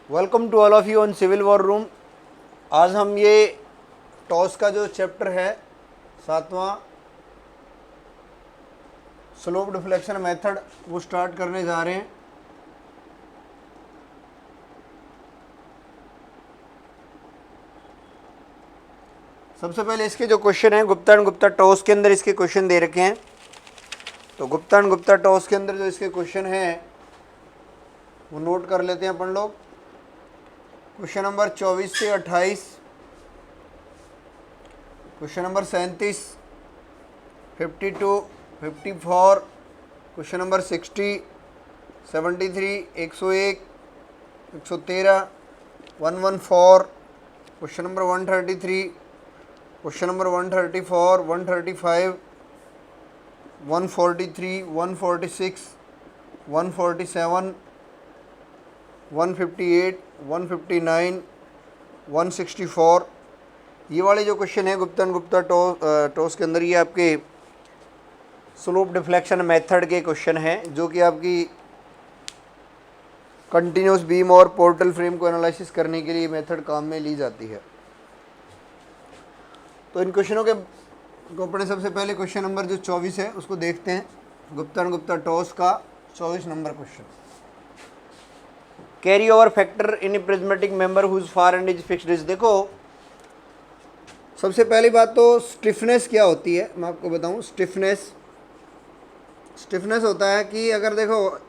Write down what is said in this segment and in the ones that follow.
Welcome to all of you on civil war room. आज हम ये टॉस का जो चैप्टर है 7वां स्लोप डिफ्लेक्शन मेथड वो स्टार्ट करने जा रहे हैं। सबसे पहले इसके जो क्वेश्चन हैं गुप्ता एंड गुप्ता टॉस के अंदर इसके क्वेश्चन दे रखे हैं। तो गुप्ता एंड गुप्ता टॉस के अंदर जो इसके क्वेश्चन हैं वो नोट कर लेते हैं अपन लोग। क्वेश्चन नंबर 24 से 28, question number 37, 52, 54, question number 60, 73, 101, 113, 114, question number 133, question number 134, 135, 143, 146, 147, 158, 159, 164। ये वाले जो क्वेश्चन है गुप्ता एंड गुप्ता टॉस के अंदर ये आपके स्लोप डिफ्लेक्शन मेथड के क्वेश्चन हैं जो कि आपकी कंटिन्यूस बीम और पोर्टल फ्रेम को एनालिसिस करने के लिए मेथड काम में ली जाती है। तो इन क्वेश्चनों के को अपने सबसे पहले क्वेश्चन नंबर जो 24 है उसको देखते हैं। गुप्ता एंड गुप्ता टॉस का 24 number question, carry over factor in prismatic member whose far end is fixed is. देखो सबसे पहली बात तो स्टिफनेस क्या होती है मैं आपको बताऊं। स्टिफनेस होता है कि अगर देखो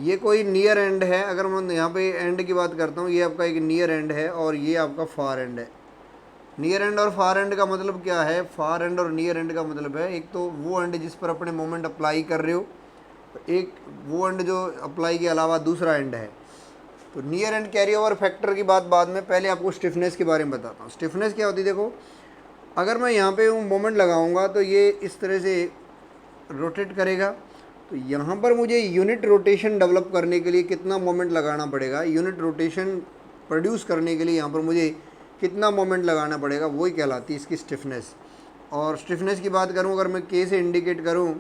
ये कोई नियर एंड है, अगर मैं यहाँ पे एंड की बात करता हूँ, ये आपका एक नियर एंड है और ये आपका फार एंड है। नियर एंड और फार एंड का मतलब क्या है? फार एंड और नियर एंड का मतलब है एक तो वो एंड जिस पर अपने मोमेंट अप्लाई कर रहे हो, एक वो एंड जो अप्लाई के अलावा दूसरा एंड है। तो near and carry over factor की बात बाद में, पहले आपको स्टिफनेस के बारे में बताता हूँ। स्टिफनेस क्या होती है? देखो अगर मैं यहाँ पे मोमेंट लगाऊंगा तो ये इस तरह से रोटेट करेगा। तो यहाँ पर मुझे यूनिट रोटेशन डेवलप करने के लिए कितना मोमेंट लगाना पड़ेगा? यूनिट रोटेशन प्रोड्यूस करने के लिए यहाँ पर मुझे कितना मोमेंट लगाना पड़ेगा, वही कहलाती है इसकी स्टिफनेस। और स्टिफनेस की बात करूँ अगर मैं के से इंडिकेट करूँ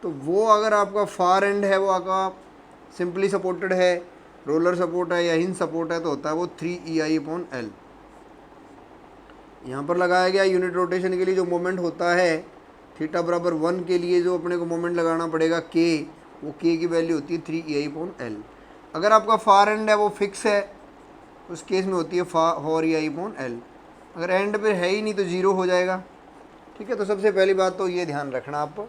तो वो अगर आपका फार एंड है, वो आपका सिंपली सपोर्टेड है, रोलर सपोर्ट है या हिंज सपोर्ट है, तो होता है वो 3EI/L। यहाँ पर लगाया गया यूनिट रोटेशन के लिए जो मोमेंट होता है थीटा बराबर 1 के लिए जो अपने को मोमेंट लगाना पड़ेगा के, वो के की वैल्यू होती है 3EI/L। अगर आपका फार एंड है वो फिक्स है, उस केस में होती है 4EI/L। अगर एंड पे है ही नहीं तो जीरो हो जाएगा। ठीक है, तो सबसे पहली बात तो ये ध्यान रखना आपको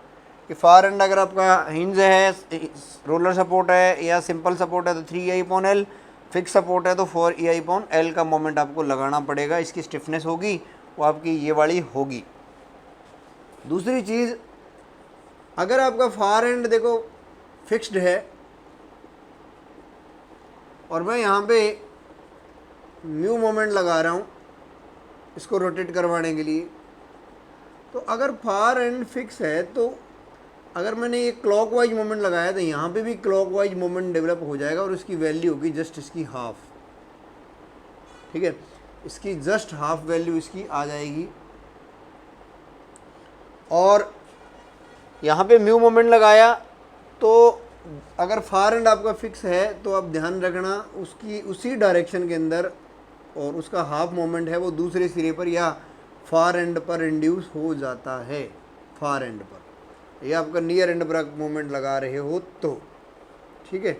कि फार एंड अगर आपका हिंज है, रोलर सपोर्ट है या सिंपल सपोर्ट है तो 3EI/L, फिक्स सपोर्ट है तो 4EI/L का मोमेंट आपको लगाना पड़ेगा। इसकी स्टिफनेस होगी वो आपकी ये वाली होगी। दूसरी चीज़, अगर आपका फार एंड देखो फिक्स्ड है और मैं यहाँ पे न्यू मोमेंट लगा रहा हूँ इसको रोटेट करवाने के लिए, तो अगर फार एंड फिक्स है तो अगर मैंने ये क्लॉकवाइज मोमेंट लगाया तो यहाँ पे भी क्लॉकवाइज मोमेंट डेवलप हो जाएगा और उसकी वैल्यू होगी जस्ट इसकी हाफ। ठीक है, इसकी जस्ट हाफ वैल्यू इसकी आ जाएगी। और यहाँ पे म्यू मोमेंट लगाया तो अगर फार एंड आपका फिक्स है तो आप ध्यान रखना उसकी उसी डायरेक्शन के अंदर और उसका हाफ मोमेंट है वो दूसरे सिरे पर या फार एंड पर इंड्यूस हो जाता है। फार एंड पर या आपका नियर एंड पर आप मोमेंट लगा रहे हो तो ठीक है।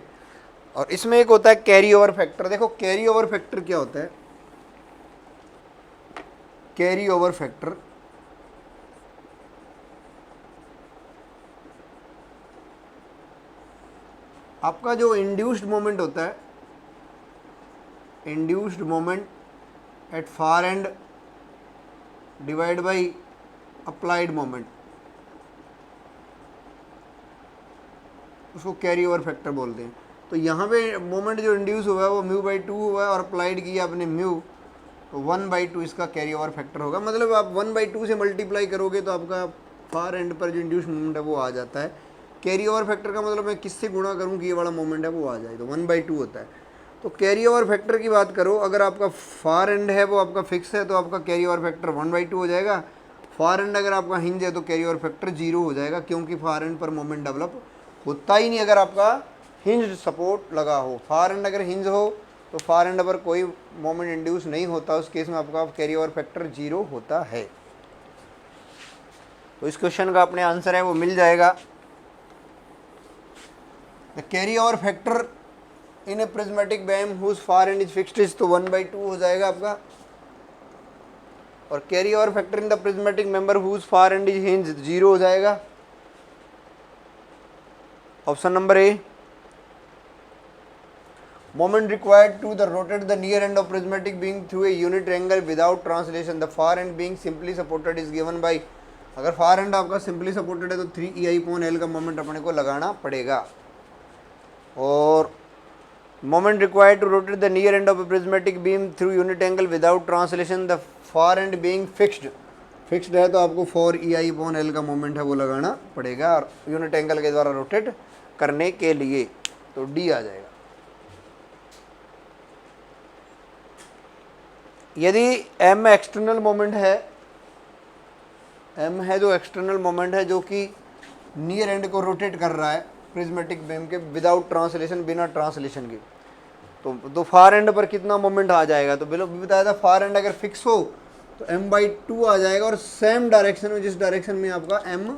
और इसमें एक होता है कैरी ओवर फैक्टर। देखो कैरी ओवर फैक्टर क्या होता है? कैरी ओवर फैक्टर आपका जो इंड्यूस्ड मोमेंट होता है, induced moment at far and divide by applied moment, उसको कैरी ओवर फैक्टर बोलते हैं। तो यहाँ पे मोमेंट जो इंड्यूस हुआ है वो μ/2 हुआ है और अप्लाइड किया आपने म्यू, तो 1/2 इसका कैरी ओवर फैक्टर होगा। मतलब आप 1/2 से मल्टीप्लाई करोगे तो आपका फार एंड पर जो इंड्यूस मोमेंट है वो आ जाता है। कैरी ओवर फैक्टर का मतलब मैं किससे गुणा करूँ कि ये वाला मोमेंट है वो आ जाए, तो 1/2 होता है। तो कैरी ओवर फैक्टर की बात करो, अगर आपका फार एंड है वो आपका फिक्स है तो आपका कैरी ओवर फैक्टर 1/2 हो जाएगा। फार एंड अगर आपका हिंज है तो कैरी ओवर फैक्टर 0 हो जाएगा, क्योंकि फार एंड पर मोमेंट डेवलप होता ही नहीं अगर आपका हिंज्ड सपोर्ट लगा हो। फार एंड अगर हिंज हो तो फार एंड पर कोई मोमेंट इंड्यूस नहीं होता, उस केस में आपका कैरी ओवर फैक्टर 0 होता है। तो इस क्वेश्चन का अपने आंसर है वो मिल जाएगा। The carry over factor in a prismatic beam whose far end is fixed is, तो 1/2 हो जाएगा आपका। और carry over factor in the prismatic member whose far end is hinge 0 हो जाएगा। Option number A. Moment required to the rotate the near end of prismatic beam through a unit angle without translation. The far end being simply supported is given by, अगर far and आपका simply supported है तो 3EI/L का moment अपने को लगाना पड़ेगा। और moment required to rotate the near end of a prismatic beam through unit angle without translation, the far end being fixed है तो आपको 4EI/L का मोमेंट है वो लगाना पड़ेगा और यूनिट एंगल के द्वारा रोटेट करने के लिए, तो डी आ जाएगा। यदि m एक्सटर्नल मोमेंट है, m है जो एक्सटर्नल मोमेंट है जो कि नियर एंड को रोटेट कर रहा है प्रिज्मेटिक बीम के विदाउट ट्रांसलेशन, बिना ट्रांसलेशन के, तो फार एंड पर कितना मोमेंट आ जाएगा, तो बिलो बताया था फार एंड अगर फिक्स हो तो m/2 आ जाएगा और सेम डायरेक्शन में जिस डायरेक्शन में आपका m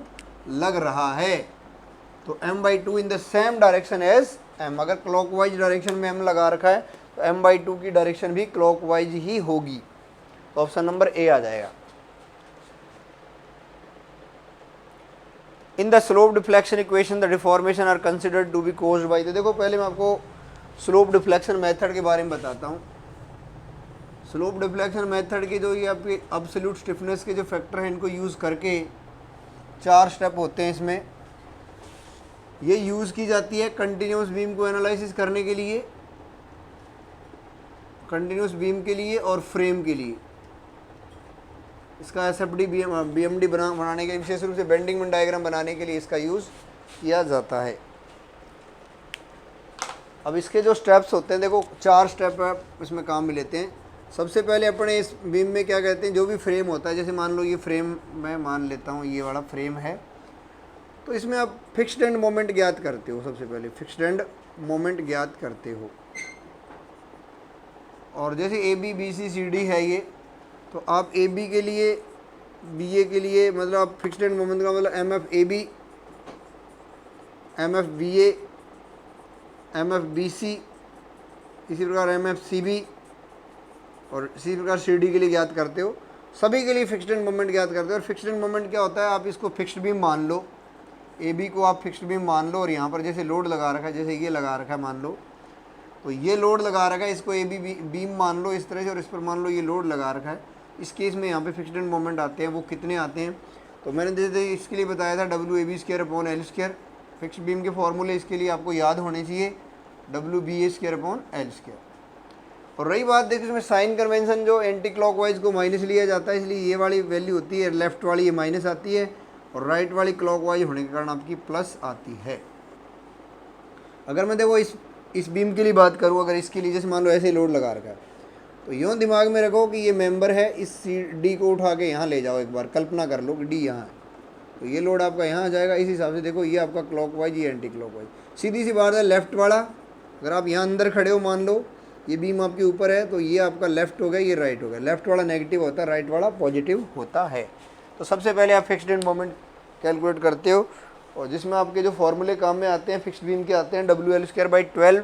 लग रहा है, तो m/2 in the same direction as m। अगर क्लॉकवाइज डायरेक्शन में m लगा रखा है तो m/2 की डायरेक्शन भी क्लॉकवाइज ही होगी, तो ऑप्शन नंबर ए आ जाएगा। In the slope deflection equation the deformation are considered to be caused by, तो देखो पहले मैं आपको स्लोप डिफ्लेक्शन मेथड के बारे में बताता हूँ। स्लोप डिफ्लेक्शन मेथड के जो ये आपके एब्सोल्यूट स्टिफनेस के जो फैक्टर हैं इनको यूज़ करके 4 स्टेप होते हैं इसमें। ये यूज़ की जाती है कंटिन्यूस बीम को एनालिसिस करने के लिए, कंटिन्यूस बीम के लिए और फ्रेम के लिए। इसका एसएफडी बीएमडी बनाने के लिए, विशेष रूप से बेंडिंग मोमेंट डायग्राम बनाने के लिए इसका यूज़ किया जाता है। अब इसके जो स्टेप्स होते हैं, देखो 4 स्टेप है इसमें काम में लेते हैं। सबसे पहले अपने इस बीम में क्या कहते हैं, जो भी फ्रेम होता है, जैसे मान लो ये फ्रेम मैं मान लेता हूँ, ये वाला फ्रेम है, तो इसमें आप फिक्स्ड एंड मोमेंट ज्ञात करते हो। सबसे पहले फिक्स्ड एंड मोमेंट ज्ञात करते हो, और जैसे A B B C C D है ये, तो आप ए बी के लिए, बी ए के लिए, मतलब आप फिक्स्ड एंड मोमेंट का मतलब M F A B, M F B A, M F B C, इसी प्रकार एम एफ सी बी और इसी प्रकार सी डी के लिए ज्ञात करते हो। सभी के लिए फिक्स्ड एंड मोमेंट ज्ञात करते हो। और फिक्स्ड एंड मोमेंट क्या होता है, आप इसको फिक्स्ड बीम मान लो, ए बी को आप फिक्स्ड बीम मान लो, और यहाँ पर जैसे लोड लगा रखा है, जैसे ये लगा रखा है मान लो, तो ये लोड लगा रखा है, इसको ए बी बीम मान लो इस तरह से, और इस पर मान लो ये लोड लगा रखा है। इस केस में यहाँ पे फिक्स्ड एंड मोमेंट आते हैं, वो कितने आते हैं, तो मैंने जैसे इसके लिए बताया था WAB²/L²। फिक्स्ड बीम के फॉर्मूले इसके लिए आपको याद होने चाहिए, WBA²/L²। और रही बात देखो इसमें साइन कन्वेंशन, जो एंटी क्लॉकवाइज को माइनस लिया जाता है, इसलिए ये वाली वैल्यू होती है, लेफ्ट वाली ये माइनस आती है, और राइट वाली क्लॉकवाइज होने के कारण आपकी प्लस आती है। अगर मैं देखो इस बीम के लिए बात करूँ, अगर इसके लिए जैसे मान लो ऐसे लोड लगा रखा है, तो यूँ दिमाग में रखो कि ये मेंबर है, इस सी डी को उठा के यहाँ ले जाओ, एक बार कल्पना कर लो कि डी यहाँ है, तो ये लोड आपका यहाँ आ जाएगा। इस हिसाब से देखो ये आपका क्लॉकवाइज, ये एंटी क्लॉकवाइज। सीधी सी बात है, लेफ्ट वाला अगर आप यहाँ अंदर खड़े हो, मान लो ये बीम आपके ऊपर है, तो ये आपका लेफ्ट हो गया, ये राइट हो गया। लेफ्ट वाला नेगेटिव होता है, राइट वाला पॉजिटिव होता है। तो सबसे पहले आप फिक्स्ड एंड मोमेंट कैलकुलेट करते हो, और जिसमें आपके जो फॉर्मूले काम में आते हैं फिक्स्ड बीम के आते हैं, WL²/12,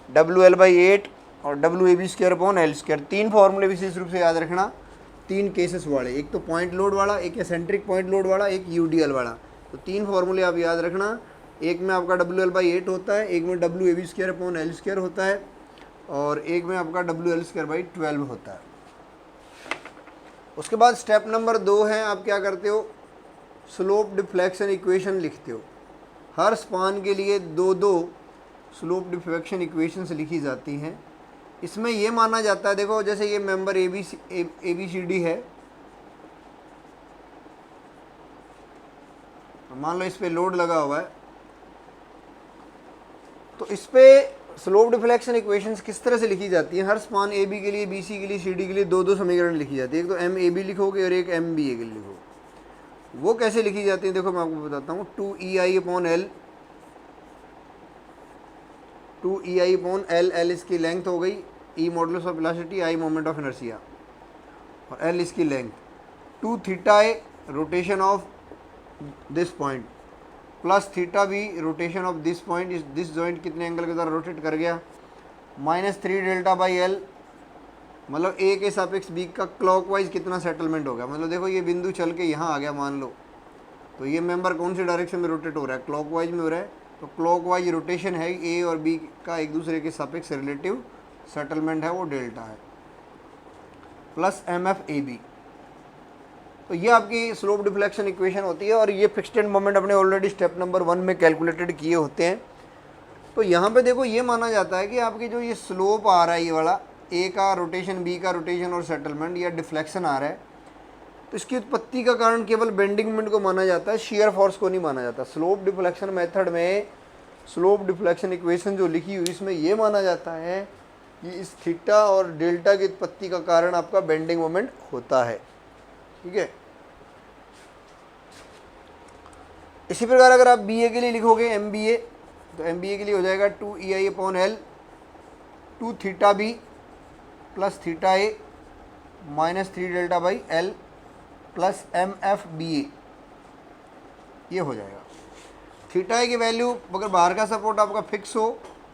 WL/8 और WAB²/L²। 3 फॉर्मूले विशेष रूप से याद रखना, 3 केसेस वाले, एक तो पॉइंट लोड वाला, एक एसेंट्रिक पॉइंट लोड वाला, एक UDL वाला। तो 3 फॉर्मूले आप याद रखना, एक में आपका WL/8 होता है, एक में WAB²/L² होता है, और एक में आपका WL²/12 होता है। उसके बाद स्टेप नंबर 2 है, आप क्या करते हो, स्लोप डिफ्लेक्शन इक्वेशन लिखते हो। हर स्पान के लिए 2 स्लोप डिफ्लेक्शन इक्वेशंस लिखी जाती हैं। इसमें ये माना जाता है, देखो जैसे ये member A B C D है, मान लो इस पे लोड लगा हुआ है, तो इस पे स्लोप डिफ्लेक्शन इक्वेशंस किस तरह से लिखी जाती हैं। हर स्पान ए बी के लिए, बी सी के लिए, सी डी के लिए 2 समीकरण लिखी जाती है। एक तो एम ए बी लिखोगे और एक एम बी ए के लिए लिखोगे। वो कैसे लिखी जाती है, देखो मैं आपको बताता हूँ। 2EI/L 2EI/L, L इसकी लेंथ हो गई, E modulus of velocity, I moment of inertia, और L इसकी length, 2 theta A rotation of this point plus theta B rotation of this point, इस दिस जॉइंट कितने एंगल के द्वारा रोटेट कर गया, -3 डेल्टा बाई एल, मतलब ए के सापेक्ष बी का क्लॉकवाइज कितना सेटलमेंट हो गया। मतलब देखो ये बिंदु चल के यहाँ आ गया मान लो, तो ये मेंबर कौन सी डायरेक्शन में रोटेट हो रहा है, क्लॉकवाइज में हो रहा है, तो क्लॉकवाइज रोटेशन है ए और बी का एक दूसरे के सापेक्ष रिलेटिव सेटलमेंट है वो डेल्टा है, प्लस MF/AB। तो ये आपकी स्लोप डिफ्लेक्शन इक्वेशन होती है, और ये फिक्स्ड एंड मोमेंट अपने ऑलरेडी स्टेप नंबर 1 में कैलकुलेटेड किए होते हैं। तो यहाँ पे देखो ये माना जाता है कि आपकी जो ये स्लोप आ रहा है, ये वाला ए का रोटेशन, बी का रोटेशन और सेटलमेंट, या डिफ्लेक्शन आ रहा है, तो इसकी उत्पत्ति का कारण केवल बेंडिंग मोमेंट को माना जाता है, शियर फोर्स को नहीं माना जाता। स्लोप डिफ्लेक्शन मेथड में स्लोप डिफ्लेक्शन इक्वेशन जो लिखी हुई इसमें ये माना जाता है कि इस थीटा और डेल्टा की उत्पत्ति का कारण आपका बेंडिंग मोमेंट होता है, ठीक है। इसी प्रकार अगर आप BA के लिए लिखोगे MBA, तो MBA के लिए हो जाएगा 2EI/L 2 theta B plus theta A -3 delta by L plus MF/BA, ये हो जाएगा। थीटा ए की वैल्यू अगर बाहर का सपोर्ट आपका फिक्स हो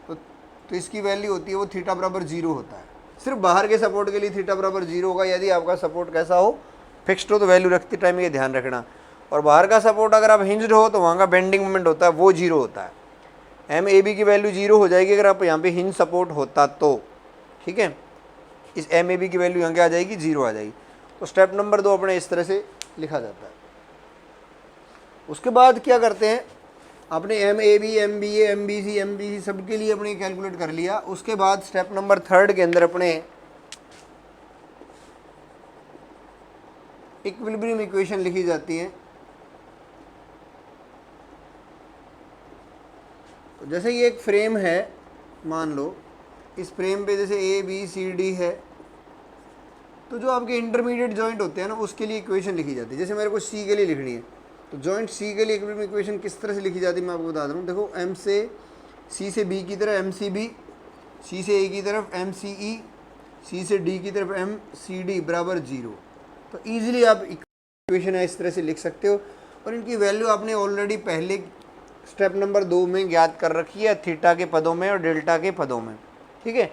तो इसकी वैल्यू होती है वो थीटा बराबर 0 होता है। सिर्फ बाहर के सपोर्ट के लिए थीटा बराबर 0 होगा, यदि आपका सपोर्ट कैसा हो, फिक्स्ड हो, तो वैल्यू रखते टाइम ये ध्यान रखना। और बाहर का सपोर्ट अगर आप हिंज्ड हो तो वहाँ का बेंडिंग मोमेंट होता है वो 0 होता है। MAB की वैल्यू 0 हो जाएगी अगर आप यहाँ पे हिंज सपोर्ट होता तो, ठीक है। इस MAB की वैल्यू यहाँ के आ जाएगी 0 आ जाएगी। तो स्टेप नंबर 2 अपने इस तरह से लिखा जाता है। उसके बाद क्या करते हैं, आपने MAB, MBA, MBC, MBC सबके लिए अपने कैलकुलेट कर लिया। उसके बाद स्टेप नंबर 3 के अंदर अपने इक्विलिब्रियम इक्वेशन लिखी जाती है। तो जैसे ये एक फ्रेम है, मान लो इस फ्रेम पे जैसे ABCD है, तो जो आपके इंटरमीडिएट जॉइंट होते हैं ना, उसके लिए इक्वेशन लिखी जाती है। जैसे मेरे को C के लिए लिखनी है, तो जॉइंट C के लिए इक्विलिब्रियम इक्वेशन किस तरह से लिखी जाती है मैं आपको बता दूँ। देखो C से B की तरफ MCB, C से A की तरफ MCE, C से D की तरफ MCD बराबर 0। तो ईजिली आप इक्वेशन है इस तरह से लिख सकते हो, और इनकी वैल्यू आपने ऑलरेडी पहले स्टेप नंबर 2 में ज्ञात कर रखी है, थीटा के पदों में और डेल्टा के पदों में, ठीक है।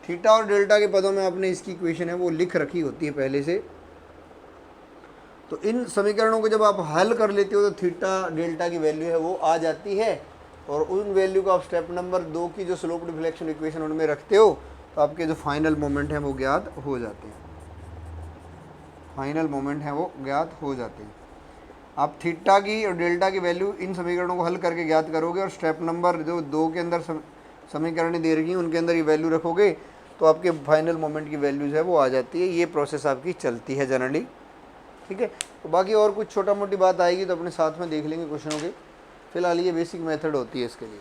थीटा और डेल्टा के पदों में आपने इसकी इक्वेशन है वो लिख रखी होती है पहले से। तो इन समीकरणों को जब आप हल कर लेते हो तो थीटा डेल्टा की वैल्यू है वो आ जाती है, और उन वैल्यू को आप स्टेप नंबर 2 की जो स्लोप डिफ्लेक्शन इक्वेशन उनमें रखते हो, तो आपके जो फाइनल मोमेंट हैं वो ज्ञात हो जाते हैं। फाइनल मोमेंट है वो ज्ञात हो जाते हैं। आप थीटा की और डेल्टा की वैल्यू इन समीकरणों को हल करके ज्ञात करोगे, और स्टेप नंबर जो 2 के अंदर समीकरण दे रही हैं उनके अंदर ये वैल्यू रखोगे, तो आपके फाइनल मोमेंट की वैल्यूज है वो आ जाती है। ये प्रोसेस आपकी चलती है जनरली, ठीक है। तो बाकी और कुछ छोटा मोटी बात आएगी तो अपने साथ में देख लेंगे क्वेश्चनों के। फिलहाल ये बेसिक मेथड होती है इसके लिए।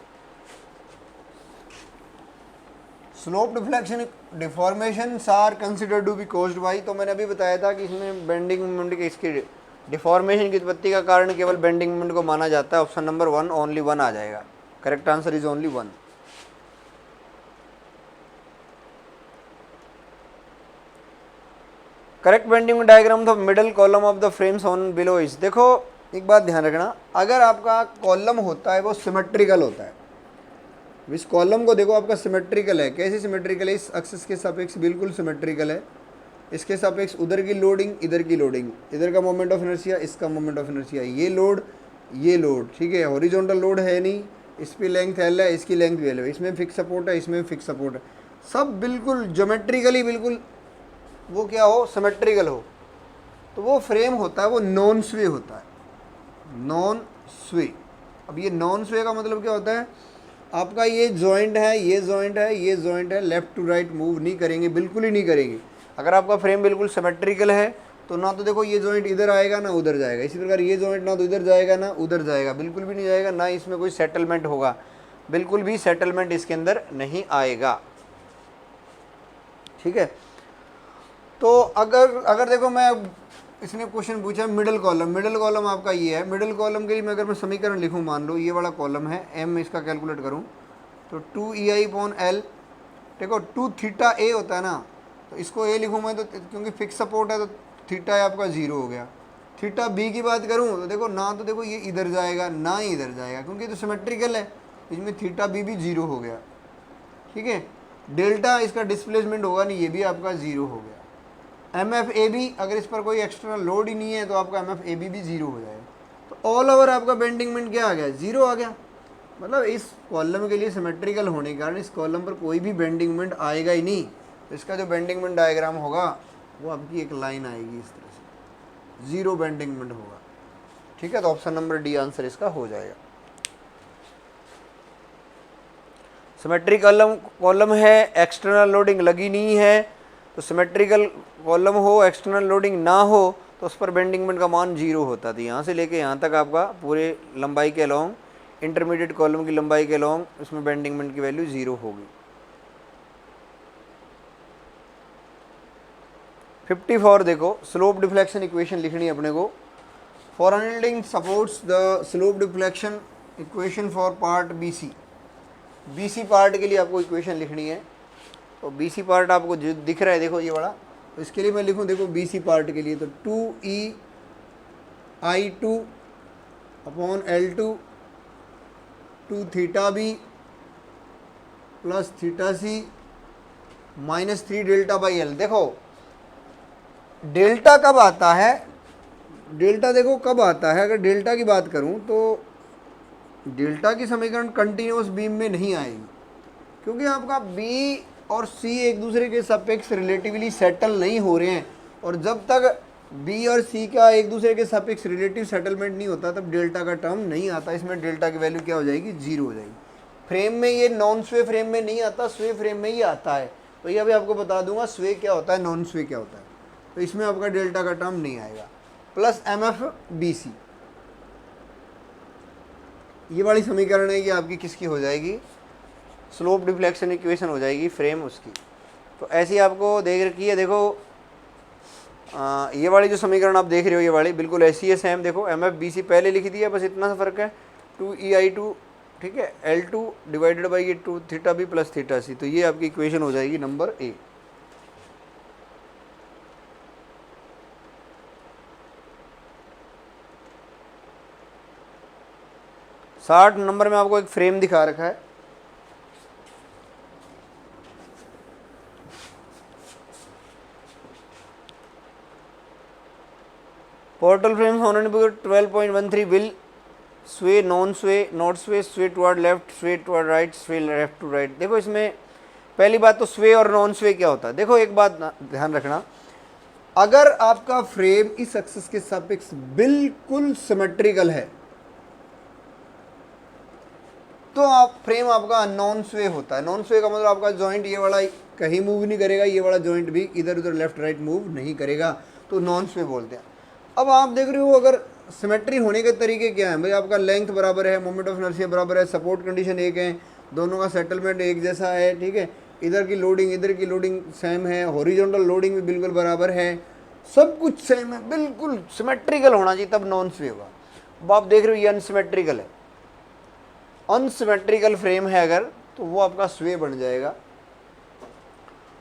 Slope deflection deformations are considered to be caused by, तो मैंने अभी बताया था कि इसमें बेंडिंग मोमेंट के इसके डिफॉर्मेशन की उत्पत्ति का कारण केवल बेंडिंग मोमेंट को माना जाता है। ऑप्शन नंबर 1 ओनली 1 आ जाएगा। Correct answer is only 1। Correct bending diagram of middle column of the frames on below is. देखो एक बात ध्यान रखना, अगर आपका कॉलम होता है वो सिमेट्रिकल होता है। इस कॉलम को देखो आपका सिमेट्रिकल है। कैसे सिमेट्रिकल है? इस एक्सिस के सापेक्ष बिल्कुल सिमेट्रिकल है। इसके सापेक्ष उधर की लोडिंग, इधर की लोडिंग, इधर का मोमेंट ऑफ इनर्शिया, इसका मोमेंट ऑफ इनर्शिया, ये लोड, ठीक है। हॉरिजॉन्टल लोड है नहीं, इस पर लेंथ एल है, इसकी लेंथ एल है, इसमें फिक्स सपोर्ट है, इसमें फिक्स सपोर्ट है, सब बिल्कुल ज्योमेट्रिकली बिल्कुल वो क्या हो, सिमेट्रिकल हो, तो वो फ्रेम होता है वो नॉन स्वे होता है। नॉन स्वे। अब ये नॉन स्वे का मतलब क्या होता है? आपका ये जॉइंट है, ये जॉइंट है, ये जॉइंट है, लेफ्ट टू राइट मूव नहीं करेंगे, बिल्कुल ही नहीं करेंगे। अगर आपका फ्रेम बिल्कुल सिमेट्रिकल है तो ना तो देखो ये जॉइंट इधर आएगा ना उधर जाएगा। इसी प्रकार ये जॉइंट ना तो इधर जाएगा ना उधर जाएगा, बिल्कुल भी नहीं जाएगा, ना इसमें कोई सेटलमेंट होगा, बिल्कुल भी सेटलमेंट इसके अंदर नहीं आएगा, ठीक है। तो अगर देखो मैं इसने क्वेश्चन पूछा मिडिल कॉलम आपका ये है। मिडिल कॉलम के लिए मैं अगर मैं समीकरण लिखूं, मान लो ये वाला कॉलम है, एम इसका कैलकुलेट करूं तो 2EI/L, देखो 2 थीटा ए होता है ना, तो इसको ए लिखूँ मैं तो, क्योंकि फिक्स सपोर्ट है तो थीटा ए आपका 0 हो गया। थीटा बी की बात करूँ तो देखो ना, तो देखो ये इधर जाएगा ना ही इधर जाएगा, क्योंकि तो सिमेट्रिकल है, इसमें थीटा बी भी 0 हो गया। ठीक है, डेल्टा इसका डिस्प्लेसमेंट होगा नहीं, ये भी आपका 0 हो गया। एम एफ ए बी, अगर इस पर कोई एक्सटर्नल लोड ही नहीं है तो आपका एम एफ ए बी भी 0 हो जाएगा। तो ऑल ओवर आपका बेंडिंग मोमेंट क्या आ गया, 0 आ गया। मतलब इस कॉलम के लिए सिमेट्रिकल होने के कारण इस कॉलम पर कोई भी बेंडिंग मोमेंट आएगा ही नहीं। तो इसका जो बेंडिंग मोमेंट डायग्राम होगा वो आपकी एक लाइन आएगी इस तरह से, 0 बेंडिंग मोमेंट होगा। ठीक है, तो ऑप्शन नंबर डी आंसर इसका हो जाएगा। सिमेट्रिकल कॉलम है, एक्सटर्नल लोडिंग लगी नहीं है, तो सिमेट्रिकल कॉलम हो, एक्सटर्नल लोडिंग ना हो, तो उस पर बेंडिंग मोमेंट का मान 0 होता था। यहाँ से लेके यहाँ तक आपका पूरे लंबाई के अलोंग, इंटरमीडिएट कॉलम की लंबाई के अलोंग, उसमें बेंडिंग मोमेंट की वैल्यू 0 होगी। 54 देखो, स्लोप डिफ्लेक्शन इक्वेशन लिखनी है अपने को। For unyielding supports the slope deflection equation for part BC। BC part के लिए आपको इक्वेशन लिखनी है। तो BC पार्ट आपको जो दिख रहा है देखो ये बड़ा, तो इसके लिए मैं लिखूँ देखो BC पार्ट के लिए तो 2EI/L2 2 theta B plus theta C minus 3 delta. देखो डेल्टा कब आता है, डेल्टा देखो कब आता है, अगर डेल्टा की बात करूं तो डेल्टा की समीकरण कंटिन्यूअस बीम में नहीं आएगी, क्योंकि आपका बी और सी एक दूसरे के सापेक्ष रिलेटिवली सेटल नहीं हो रहे हैं, और जब तक बी और सी का एक दूसरे के सापेक्ष रिलेटिव सेटलमेंट नहीं होता तब डेल्टा का टर्म नहीं आता। इसमें डेल्टा की वैल्यू क्या हो जाएगी, 0 हो जाएगी। फ्रेम में ये नॉन स्वे फ्रेम में नहीं आता, स्वे फ्रेम में ही आता है। तो ये अभी आपको बता दूंगा स्वे क्या होता है, नॉन स्वे क्या होता है। तो इसमें आपका डेल्टा का टर्म नहीं आएगा। प्लस MF/BC, ये वाली समीकरण है कि आपकी किसकी हो जाएगी, स्लोप डिफ्लेक्शन इक्वेशन हो जाएगी फ्रेम उसकी। तो ऐसी आपको देख रखी है, देखो ये वाली जो समीकरण आप देख रहे हो ये वाली बिल्कुल ऐसी है सेम। देखो MF/BC पहले लिख दिया, बस इतना सा फर्क है, 2EI/2 ठीक है, L2 डिवाइडेड बाई ये 2 थीटा बी प्लस थीटा सी। तो ये आपकी इक्वेशन हो जाएगी नंबर ए। साठ नंबर में आपको एक फ्रेम दिखा रखा है, पोर्टल फ्रेम्स ऑन 12.13 विल स्वे, नॉन स्वे, नॉट स्वे, स्वे टुवर्ड लेफ्ट, स्वे टुवर्ड राइट, स्वे लेफ्ट टू राइट। देखो इसमें पहली बात तो स्वे और नॉन स्वे क्या होता है। देखो एक बात ध्यान रखना, अगर आपका फ्रेम इस एक्सिस के सापेक्ष बिल्कुल सिमेट्रिकल है तो आप फ्रेम आपका नॉन स्वे होता है। नॉन स्वे का मतलब आपका जॉइंट ये वाला कहीं मूव नहीं करेगा, ये वाला जॉइंट भी इधर उधर लेफ्ट राइट मूव नहीं करेगा, तो नॉन स्वे बोलते हैं। अब आप देख रहे हो अगर सिमेट्री होने के तरीके क्या हैं भाई, आपका लेंथ बराबर है, मोमेंट ऑफ इनर्शिया बराबर है, सपोर्ट कंडीशन एक है, दोनों का सेटलमेंट एक जैसा है, ठीक है, इधर की लोडिंग इधर की लोडिंग सेम है, हॉरिजॉन्टल लोडिंग भी बिल्कुल बराबर है, सब कुछ सेम है, बिल्कुल सिमेट्रिकल होना चाहिए तब नॉन स्वे होगा। अब आप देख रहे हो ये अनसिमेट्रिकल है, अनसिमेट्रिकल फ्रेम है अगर तो वो आपका स्वे बन जाएगा।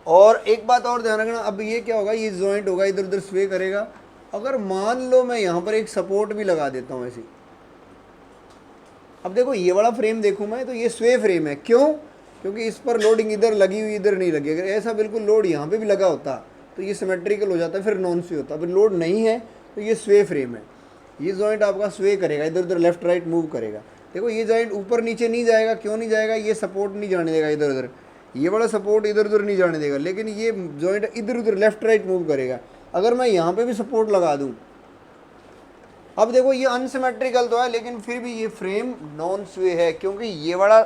और एक बात और ध्यान रखना, अब ये क्या होगा, ये जॉइंट होगा इधर उधर स्वे करेगा। अगर मान लो मैं यहाँ पर एक सपोर्ट भी लगा देता हूँ ऐसी, अब देखो ये वाला फ्रेम देखूँ मैं तो ये स्वे फ्रेम है, क्यों, क्योंकि इस पर लोडिंग इधर लगी हुई इधर नहीं लगी। अगर ऐसा बिल्कुल लोड यहाँ पे भी लगा होता तो ये सिमेट्रिकल हो जाता, फिर नॉन स्वे होता। अब लोड नहीं है तो ये स्वे फ्रेम है, ये जॉइंट आपका स्वे करेगा, इधर उधर लेफ्ट राइट मूव करेगा। देखो ये जॉइंट ऊपर नीचे नहीं जाएगा, क्यों नहीं जाएगा, ये सपोर्ट नहीं जाने देगा इधर उधर, ये वाला सपोर्ट इधर उधर नहीं जाने देगा, लेकिन ये जॉइंट इधर उधर लेफ्ट राइट मूव करेगा। अगर मैं यहाँ पे भी सपोर्ट लगा दूँ, अब देखो ये अनसिमेट्रिकल तो है लेकिन फिर भी ये फ्रेम नॉन स्वे है, क्योंकि ये वाला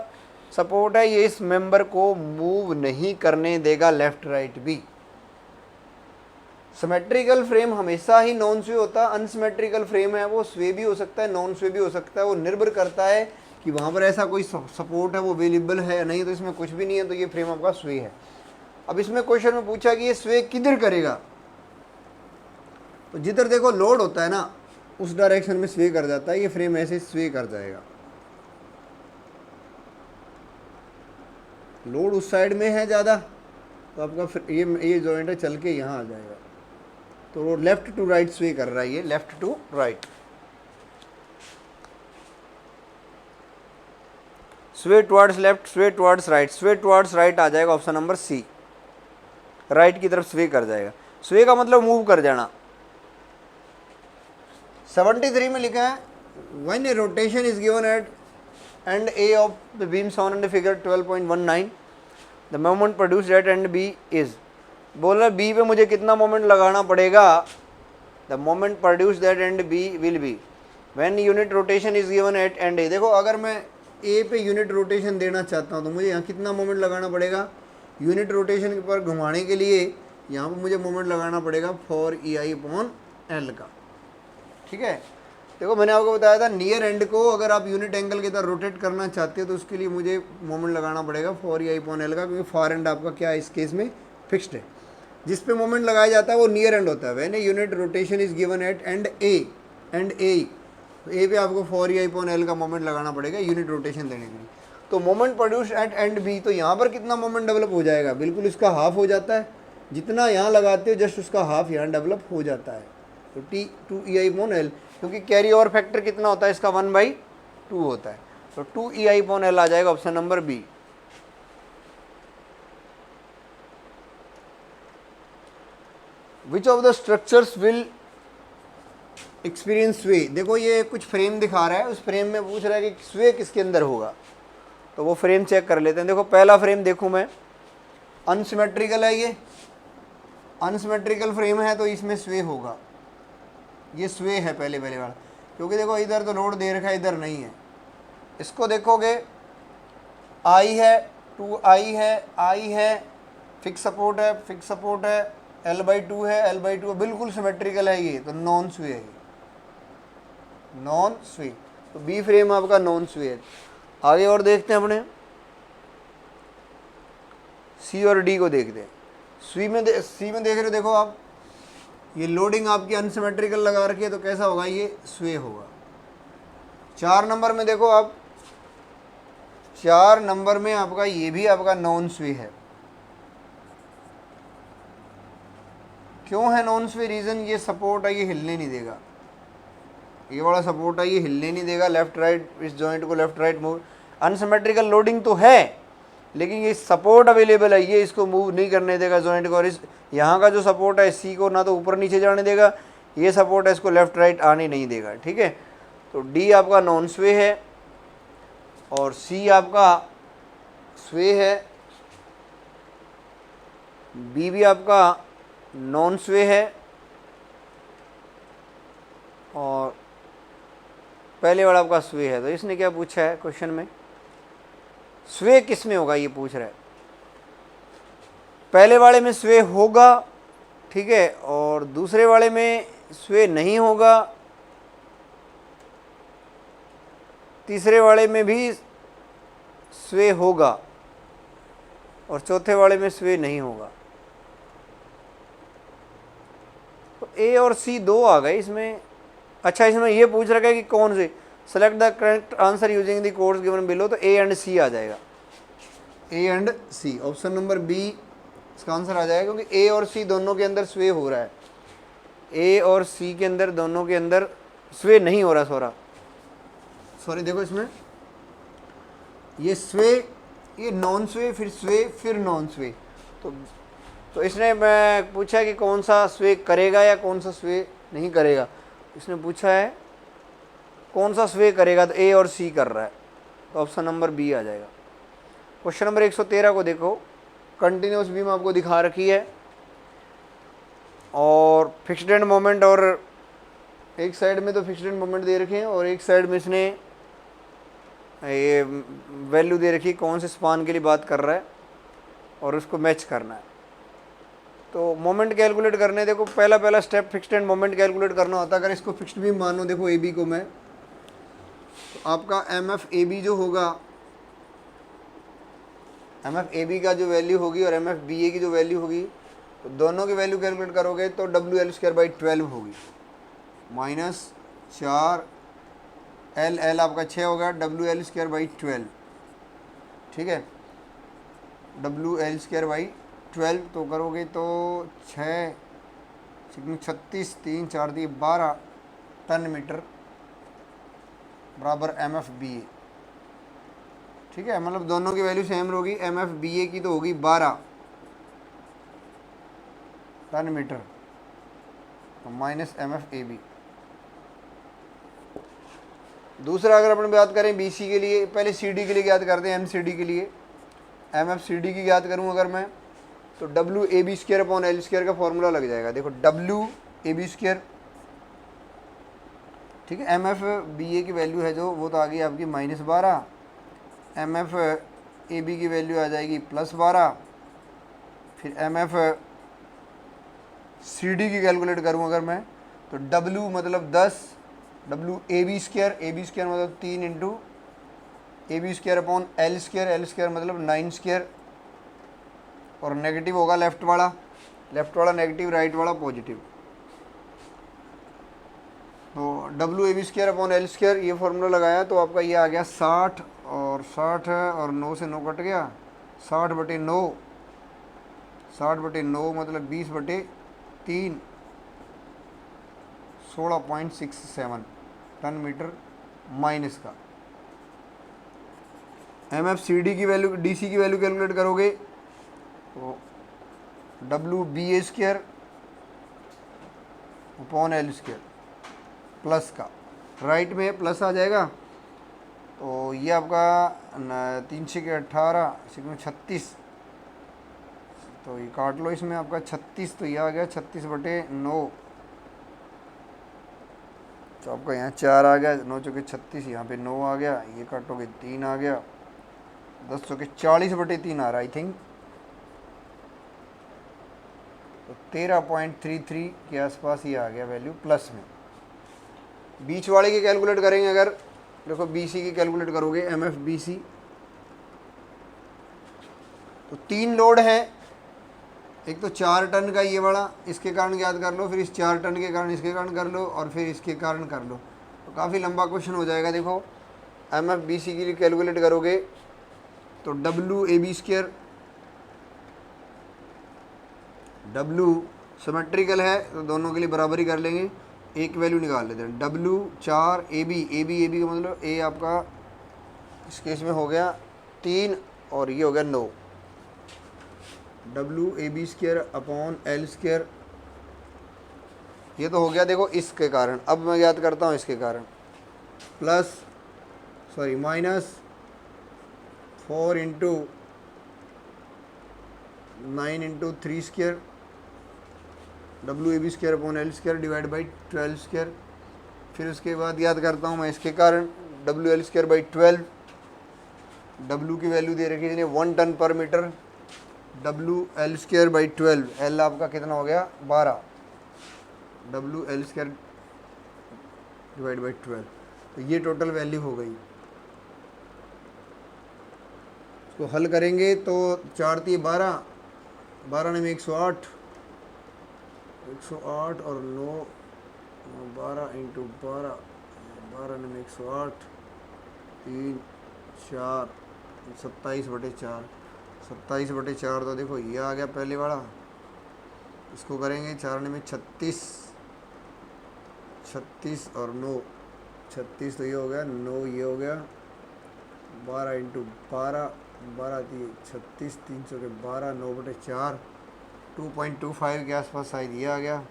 सपोर्ट है, ये इस मेंबर को मूव नहीं करने देगा लेफ्ट राइट भी। सिमेट्रिकल फ्रेम हमेशा ही नॉन स्वे होता है, अनसिमेट्रिकल फ्रेम है वो स्वे भी हो सकता है नॉन स्वे भी हो सकता है, वो निर्भर करता है कि वहाँ पर ऐसा कोई सपोर्ट है वो अवेलेबल है या नहीं। तो इसमें कुछ भी नहीं है तो ये फ्रेम आपका स्वे है। अब इसमें क्वेश्चन में पूछा कि ये स्वे किधर करेगा, तो जिधर देखो लोड होता है ना उस डायरेक्शन में स्वे कर जाता है, ये फ्रेम ऐसे स्वे कर जाएगा। लोड उस साइड में है ज़्यादा, तो आपका फिर ये जॉइंट है चल के यहाँ आ जाएगा। तो वो लेफ़्ट टू राइट स्वे कर रहा है, ये लेफ़्ट टू राइट। स्वे टुवर्ड्स लेफ्ट, स्वे टुवर्ड्स राइट, स्वे टुवर्ड्स राइट आ जाएगा ऑप्शन नंबर सी, राइट की तरफ स्वे कर जाएगा। स्वे का मतलब मूव कर जाना। 73 में लिखा है when a rotation is given at end A of the beam shown in the figure 12.19 the moment produced at end B is, बोल रहा बी पे मुझे कितना मोमेंट लगाना पड़ेगा, the moment produced at end B will be when unit rotation is given at end A. देखो अगर मैं ए पे यूनिट रोटेशन देना चाहता हूँ तो मुझे यहाँ कितना मोमेंट लगाना पड़ेगा, यूनिट रोटेशन पर घुमाने के लिए यहाँ पर मुझे मोमेंट लगाना पड़ेगा 4EI/L का। ठीक है, देखो मैंने आपको बताया था नियर एंड को अगर आप यूनिट एंगल की तरह रोटेट करना चाहते हो तो उसके लिए मुझे मोमेंट लगाना पड़ेगा 4EI/L का, क्योंकि फार एंड आपका क्या है इस केस में फिक्स्ड है। जिस पे मोमेंट लगाया जाता है वो नियर एंड होता है। When a unit rotation is given at end A पे आपको 4EI/L का मोमेंट लगाना पड़ेगा यूनिट रोटेशन देने के लिए। तो moment produce at end B, तो यहाँ पर कितना मोमेंट डेवलप हो जाएगा, बिल्कुल इसका हाफ हो जाता है, जितना यहाँ लगाते हो जस्ट उसका हाफ यहाँ डेवलप हो जाता है। तो T2EI/L, क्योंकि कैरी ओवर फैक्टर कितना होता है इसका 1/2 होता है, तो 2EI/L आ जाएगा option number B. Which of the structures will experience sway. देखो ये कुछ फ्रेम दिखा रहा है, उस फ्रेम में पूछ रहा है कि स्वे किसके अंदर होगा, तो वो फ्रेम चेक कर लेते हैं। देखो पहला फ्रेम देखूं मैं, अनसिमेट्रिकल है, ये अनसिमेट्रिकल फ्रेम है तो इसमें स्वे होगा, ये स्वे है पहले वाला, क्योंकि देखो इधर तो लोड दे रखा है, इधर नहीं है। इसको देखोगे आई है, 2I है, आई है, फिक्स सपोर्ट है, फिक्स सपोर्ट है, L/2 है, L/2 बिल्कुल सिमेट्रिकल है, ये तो नॉन स्वे है, नॉन स्वे। तो बी फ्रेम आपका नॉन स्वे है। आगे और देखते हैं अपने सी और डी को देखते हैं। सी में देख रहे हो, देखो आप ये लोडिंग आपकी अनसिमेट्रिकल लगा रखी है तो कैसा होगा, ये स्वे होगा। 4 नंबर में देखो आप, 4 नंबर में आपका ये भी आपका नॉन स्वे है। क्यों है नॉन स्वे, रीज़न ये सपोर्ट है, ये हिलने नहीं देगा, ये वाला सपोर्ट है, ये हिलने नहीं देगा लेफ्ट राइट, इस जॉइंट को left right move. Unsymmetrical loading तो है लेकिन ये सपोर्ट अवेलेबल है, ये इसको मूव नहीं करने देगा जॉइंट को। और इस यहाँ का जो सपोर्ट है सी को ना तो ऊपर नीचे जाने देगा, ये सपोर्ट है इसको लेफ्ट राइट आने नहीं देगा। ठीक है, तो डी आपका नॉन स्वे है और सी आपका स्वे है, बी भी आपका नॉन स्वे है और पहले वाला आपका स्वे है। तो इसने क्या पूछा है क्वेश्चन में, स्वे किस में होगा ये पूछ रहा है। पहले वाले में स्वे होगा, ठीक है, और दूसरे वाले में स्वे नहीं होगा, तीसरे वाले में भी स्वे होगा और चौथे वाले में स्वे नहीं होगा। तो ए और सी दो आ गए इसमें। अच्छा, इसमें ये पूछ रखा है कि कौन से, select the correct answer using the codes given below, तो ए एंड सी आ जाएगा, A and C option number B इसका आंसर आ जाएगा, क्योंकि ए और सी दोनों के अंदर स्वे हो रहा है, ए और सी के अंदर दोनों के अंदर स्वे नहीं हो रहा। सॉरी देखो इसमें ये स्वे, ये नॉन स्वे, फिर स्वे, फिर नॉन स्वे। तो इसने मैं पूछा कि कौन सा स्वे करेगा या कौन सा स्वे नहीं करेगा। इसने पूछा है कौन सा स्वे करेगा, तो ए और सी कर रहा है, तो ऑप्शन नंबर बी आ जाएगा। क्वेश्चन नंबर 113 को देखो, कंटिन्यूस बीम आपको दिखा रखी है और फिक्स्ड एंड मोमेंट, और एक साइड में तो फिक्स्ड एंड मोमेंट दे रखे हैं और एक साइड में इसने ये वैल्यू दे रखी है कौन से स्पान के लिए बात कर रहा है और उसको मैच करना है। तो मोमेंट कैलकुलेट करने, देखो पहला step fixed end moment calculate करना होता है। अगर इसको फिक्स्ड बीम मानो, देखो ए बी को मैं, तो आपका एम एफ ए बी जो होगा, एम एफ ए बी का जो वैल्यू होगी और एम एफ बी ए की जो वैल्यू होगी, तो दोनों की वैल्यू कैलकुलेट करोगे तो WL²/12 होगी, -4 L आपका 6 होगा, WL²/12। ठीक है, डब्ल्यू एल स्क्वायर बाई 12, तो करोगे तो 6 36 3 4 दिए 12 टन मीटर बराबर एम एफ बी ए। ठीक है, मतलब दोनों की वैल्यू सेम होगी। एम एफ बी ए की तो होगी 12 ton metre minus M F A B. दूसरा अगर अपन बात करें बी सी के लिए, पहले सी डी के लिए याद करते हैं। एम सी डी के लिए एम एफ सी डी की याद करूँ अगर मैं, तो W A B square upon L square का फॉर्मूला लग जाएगा। देखो डब्ल्यू ए बी स्क्वायर, ठीक है, एम एफ बी ए की वैल्यू है जो, वो तो आ गई आपकी -12, एम एफ ए बी की वैल्यू आ जाएगी +12। फिर एम एफ सी डी की कैलकुलेट करूँ अगर मैं, तो डब्ल्यू मतलब 10, डब्ल्यू ए बी स्क्वायर मतलब 3 into A B square upon L square मतलब 9 स्क्वायर, और नेगेटिव होगा लेफ्ट वाला नेगेटिव, राइट वाला पॉजिटिव। तो W A B square upon L square ये फॉर्मूला लगाया तो आपका ये आ गया 60, और 60 है और 9 से 9 कट गया, 60/9, 60/9 मतलब 20/3, 16.67 टन मीटर माइनस का। एम एफ सी डी की वैल्यू, डी सी की वैल्यू कैलकुलेट करोगे तो W B A square upon L square plus का, राइट में प्लस आ जाएगा। तो ये आपका 3 6 के 18, 36, तो ये काट लो इसमें आपका 36, तो ये आ गया 36/9, तो आपका यहाँ 4 आ गया, 9 चौके 36, यहाँ पे 9 आ गया, ये काटोगे 3 आ गया, 10 चौके 40/3 आ रहा आई थिंक, तो 13.33 के आसपास ये आ गया वैल्यू प्लस में। बीच वाले की कैलकुलेट करेंगे अगर, देखो बी सी की कैलकुलेट करोगे एम एफ बी सी, तो 3 लोड है, एक तो 4 टन का ये वाला, इसके कारण याद कर लो, फिर इस 4 टन के कारण इसके कारण कर लो, और फिर इसके कारण कर लो, तो काफ़ी लंबा क्वेश्चन हो जाएगा। देखो एम एफ बी सी के लिए कैलकुलेट करोगे तो W A B square, W symmetrical है तो दोनों के लिए बराबरी कर लेंगे, एक वैल्यू निकाल लेते हैं, डब्ल्यू 4 ए बी का मतलब ए आपका इस केस में हो गया 3 और ये हो गया 9, W A B square upon L square, ये तो हो गया देखो इसके कारण। अब मैं याद करता हूँ इसके कारण, minus 4 into 9 into 3 square, W A B square upon L square divide by 12 square. फिर उसके बाद याद करता हूँ मैं इसके कारण, W L square by 12, W की वैल्यू दे रखी है 1 टन पर metre, W L square by 12, L आपका कितना हो गया 12, W L square divide by 12, तो ये टोटल वैल्यू हो गई। इसको हल करेंगे तो 4 × 12, 12 में 108, 108 और 9, 12 इंटू 12, 12 में 108, 3 4, 27/4, 27/4, तो देखो ये आ गया पहले वाला, इसको करेंगे 4 में 36, 36 और 9, 36 तो ये हो गया, 9 ये हो गया, 12 इंटू 12, 12 थी 36, 300 के 12, 9/4, 2.25 के आसपास शायद ये आ गया,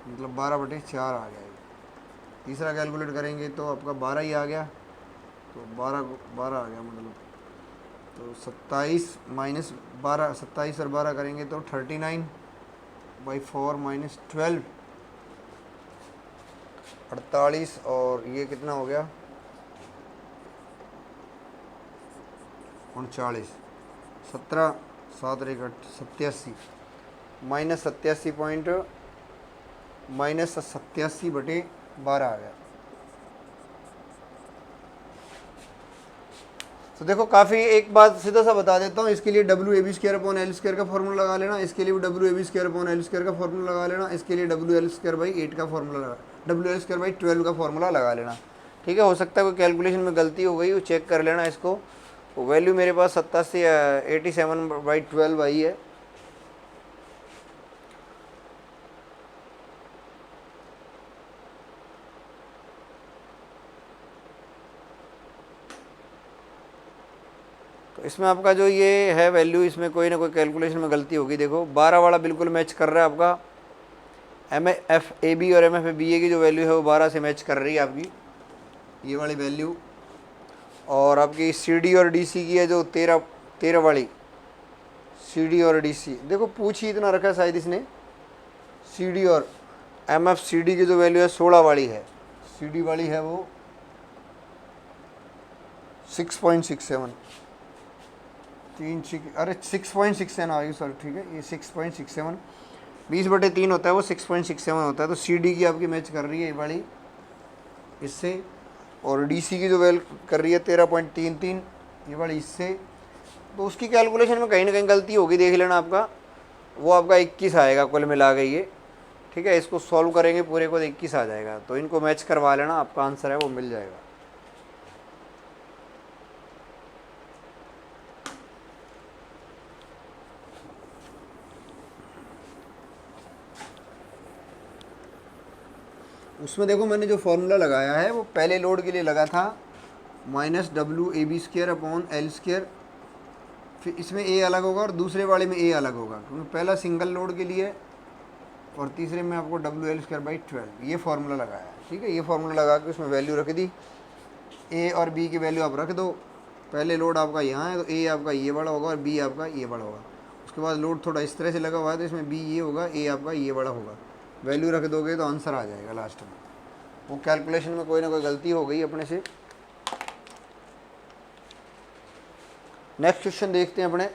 मतलब 12/4 आ गया। तीसरा कैलकुलेट करेंगे तो आपका 12 ही आ गया, तो 12 आ गया मतलब, तो 27 माइनस 12, 27 और 12 करेंगे तो 39/4 माइनस 12, 48, और ये कितना हो गया 39, 17, 7 × 87 माइनस 87/12 आ गया। तो देखो काफ़ी, एक बात सीधा सा बता देता हूँ, इसके लिए W A B square upon L square का फॉर्मूला लगा लेना, इसके लिए भी W A B square upon L square का फॉर्मूला लगा लेना, इसके लिए डब्ल्यू एल स्क्वायर बाई 8 का फॉर्मूला लगा, डब्ल्यू एल स्क्वायर बाई 12 का फॉर्मूला लगा लेना। ठीक है, हो सकता है कोई कैलकुलेशन में गलती हो गई, वो चेक कर लेना इसको, तो वैल्यू मेरे पास 87/12 आई है। तो इसमें आपका जो ये है वैल्यू, इसमें कोई ना कोई कैलकुलेशन में गलती होगी। देखो 12 वाला बिल्कुल मैच कर रहा है आपका, MFAB और MFABA की जो वैल्यू है वो 12 से मैच कर रही है आपकी ये वाली वैल्यू। और आपकी CD और DC की है जो 13 वाली CD और DC, देखो पूछ ही इतना रखा है शायद इसने। CD और MFCD की जो वैल्यू है 16 वाली है, CD वाली है वो 6.67, 6.67 आ गई सर, ठीक है। ये 6.67 20/3 होता है, वो 6.67 होता है। तो CD की आपकी मैच कर रही है ये वाली इससे, और DC की जो वैल्यू कर रही है 13.33 ये वाली इससे। तो उसकी कैलकुलेशन में कहीं ना कहीं गलती होगी, देख लेना आपका। वो आपका 21 आएगा कुल मिला के ये, ठीक है। इसको सॉल्व करेंगे पूरे को तो 21 आ जाएगा। तो इनको मैच करवा लेना, आपका आंसर है वो मिल जाएगा। उसमें देखो मैंने जो फॉर्मूला लगाया है वो पहले लोड के लिए लगा था -WAB² / L²। फिर इसमें A अलग होगा और दूसरे वाले में A अलग होगा, क्योंकि पहला सिंगल लोड के लिए और तीसरे में आपको WL²/12 ये फार्मूला लगाया है, ठीक है। ये फार्मूला लगा के उसमें वैल्यू रख दी, A और B की वैल्यू आप रख दो। पहले लोड आपका यहाँ है तो A आपका ये बड़ा होगा और B आपका ये बड़ा होगा। उसके बाद लोड थोड़ा इस तरह से लगा हुआ है तो इसमें B ये होगा, A आपका ये बड़ा होगा। वैल्यू रख दोगे तो आंसर आ जाएगा लास्ट में। वो कैलकुलेशन में कोई ना कोई गलती हो गई अपने से। नेक्स्ट क्वेश्चन देखते हैं अपने।